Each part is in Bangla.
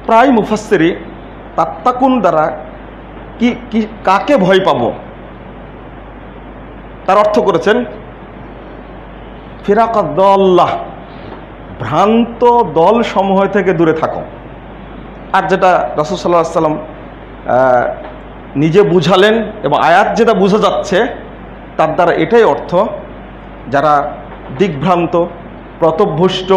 প্রায় মুফাসসিরি তাত্তাকুন দ্বারা কি কাকে ভয় পাবো তার অর্থ করেছেন ফিরাকাত দল্লাহ, ভ্রান্ত দল সমূহ থেকে দূরে থাকো। আর যেটা রাসূল সাল্লাল্লাহু আলাইহি ওয়াসাল্লাম নিজে বুঝালেন এবং আয়াত যেটা বোঝা যাচ্ছে তার দ্বারা এটাই অর্থ, যারা দিকভ্রান্ত পথভ্রষ্ট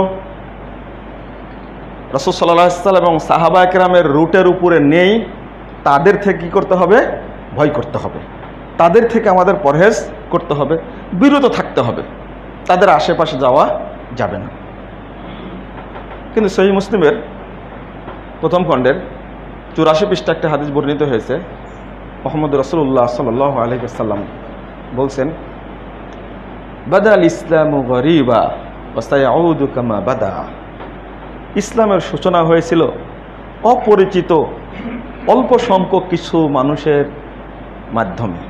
রাসূল সাল্লাল্লাহু আলাইহি ওয়াসাল্লাম এবং সাহাবায়ে কেরামের রুটের উপরে নেই, তাদের থেকে কী করতে হবে? ভয় করতে হবে। তাদের থেকে আমাদের পরহেজ করতে হবে, বিরত থাকতে হবে, তাদের আশেপাশে যাওয়া যাবে না। কিন্তু সহিহ মুসলিমের প্রথম খণ্ডের 84 পৃষ্ঠা একটা হাদিস বর্ণিত হয়েছে। মুহাম্মদ রাসূলুল্লাহ সাল্লাল্লাহু আলাইহি ওয়াসাল্লাম বলছেন, বাদাল ইসলামু গরিবা ওয়া সায়াউদু কামা বাদা। ইসলামের সূচনা হয়েছিল অপরিচিত অল্প সংখ্যক কিছু মানুষের মাধ্যমে।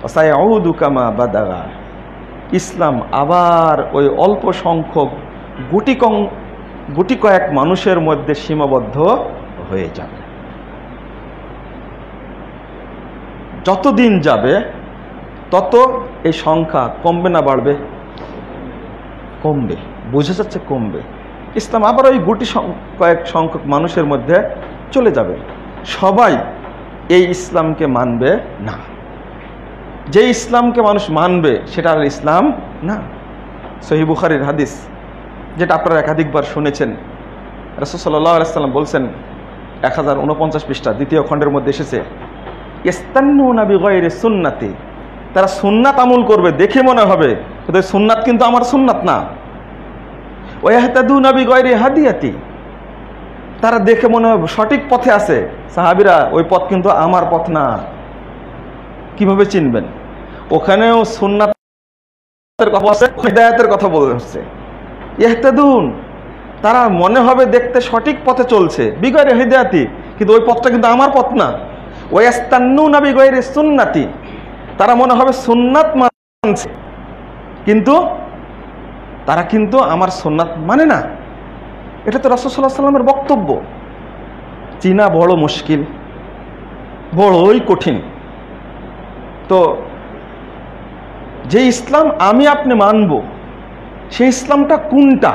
ওয়া সায়াউদু কামা বাদা, ইসলাম আবার ওই অল্প সংখ্যক গুটি কয়েক মানুষের মধ্যে সীমাবদ্ধ হয়ে যাবে। যতদিন যাবে তত এই সংখ্যা কমবে না বাড়বে? কমবে, বোঝা যাচ্ছে কমবে। ইসলাম আবার ওই কয়েক সংখ্যক মানুষের মধ্যে চলে যাবে। সবাই এই ইসলামকে মানবে না। যে ইসলামকে মানুষ মানবে সেটা আর ইসলাম না। সহিহ বুখারীর হাদিস, যেটা আপনারা একাধিকবার শুনেছেন, রাসূল সাল্লাল্লাহু আলাইহি ওয়াসাল্লাম বলছেন 1049 পৃষ্ঠা দ্বিতীয় খণ্ডের মধ্যে এসেছে, ইস্তান্নুনা বিগাইরি সুন্নতি, তারা সুন্নাত আমল করবে দেখে মনে হবে কিন্তু সুন্নাত কিন্তু আমার সুন্নাত না। ওয়া ইয়াহতাদুনা বিগাইরি হাদিয়াতি, তারা দেখে মনে হবে সঠিক পথে আছে, সাহাবীরা ওই পথ কিন্তু আমার পথ না। কিভাবে চিনবেন? ওখানেও সুন্নাতের কথা আছে, হিদায়াতের কথা বলা হচ্ছে। ইহতাদুন, তারা মনে হবে দেখতে সঠিক পথে চলছে, বিগাইরি হিদায়াতি, কিন্তু ওই পথটা কিন্তু আমার পথ না। ওয়াস্তান্নুনা বিগাইরি সুন্নতি, তারা মনে হবে সুন্নাত মানছে কিন্তু তারা কিন্তু আমার সুন্নাত মানে না। এটা তো রাসূল সাল্লাল্লাহু আলাইহি ওয়াসাল্লামের বক্তব্য। চিনা বড় মুশকিল, বড়ই কঠিন। তো যে ইসলাম আমি আপনি মানব, সেই ইসলামটা কোনটা?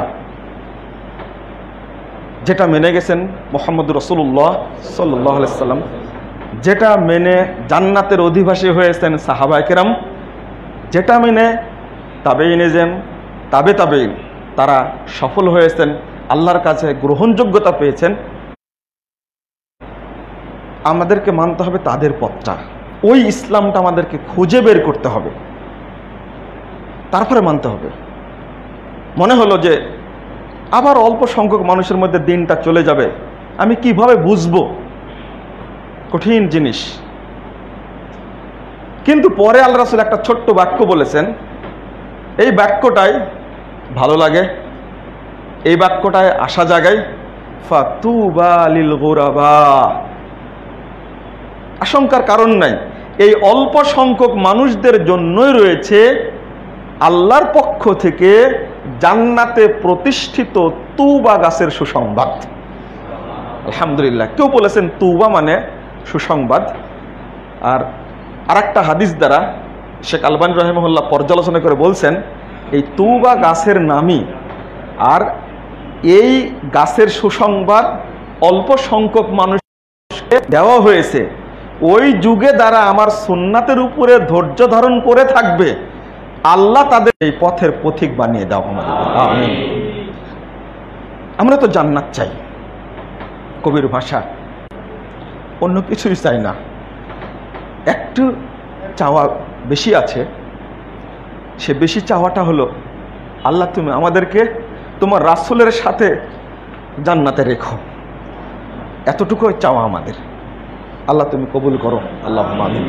যেটা মেনে গেছেন মুহাম্মদ রাসূলুল্লাহ সাল্লাল্লাহু আলাইহি ওয়াসাল্লাম, যেটা মেনে জান্নাতের অধিবাসী হয়েছেন সাহাবায়ে কেরাম, যেটা মেনে তাবেঈন তারা সফল হয়েছেন, আল্লাহর কাছে গ্রহণযোগ্যতা পেয়েছেন, আমাদেরকে মানতে হবে তাদের পথটা। ওই ইসলামটা আমাদেরকে খুঁজে বের করতে হবে, তারপরে মানতে হবে। মনে হলো যে আবার অল্প সংখ্যক মানুষের মধ্যে দিনটা চলে যাবে, আমি কিভাবে বুঝবো? কঠিন জিনিস। কিন্তু পরে আল্লাহ রাসূল একটা ছোট্ট বাক্য বলেছেন, এই বাক্যটাই ভালো লাগে, এই বাক্যটায় আশা জাগায়, ফাতুবা লিল গুরাবা। আশঙ্কার কারণ নাই, এই অল্প সংখ্যক মানুষদের জন্যই রয়েছে আল্লাহর পক্ষ থেকে জান্নাতে প্রতিষ্ঠিত তুবা গাছের সুসংবাদ। আলহামদুলিল্লাহ। কেউ বলেছেন তুবা মানে সুসংবাদ। আর আরেকটা হাদিস দ্বারা শেখ আলবানী রাহিমাহুল্লাহ পর্যালোচনা করে বলছেন, এই তুবা গাছের নামই, আর এই গাছের সুসংবাদ অল্প সংখ্যক মানুষকে দেওয়া হয়েছে, ওই যুগে দ্বারা আমার সুন্নাতের উপরে ধৈর্য ধারণ করে থাকবে, আল্লাহ তাদের এই পথের পথিক বানিয়ে দাও আমাদের। আমিন। আমরা তো জান্নাত চাই, কবির ভাষা, অন্য কিছুই চাই না। একটু চাওয়া বেশি আছে, সে বেশি চাওয়াটা হলো, আল্লাহ তুমি আমাদেরকে তোমার রাসূলের সাথে জান্নাতে রেখো। এতটুকু চাওয়া আমাদের। আল্লাহ তুমি কবুল করো। আল্লাহুম্মা আমিন।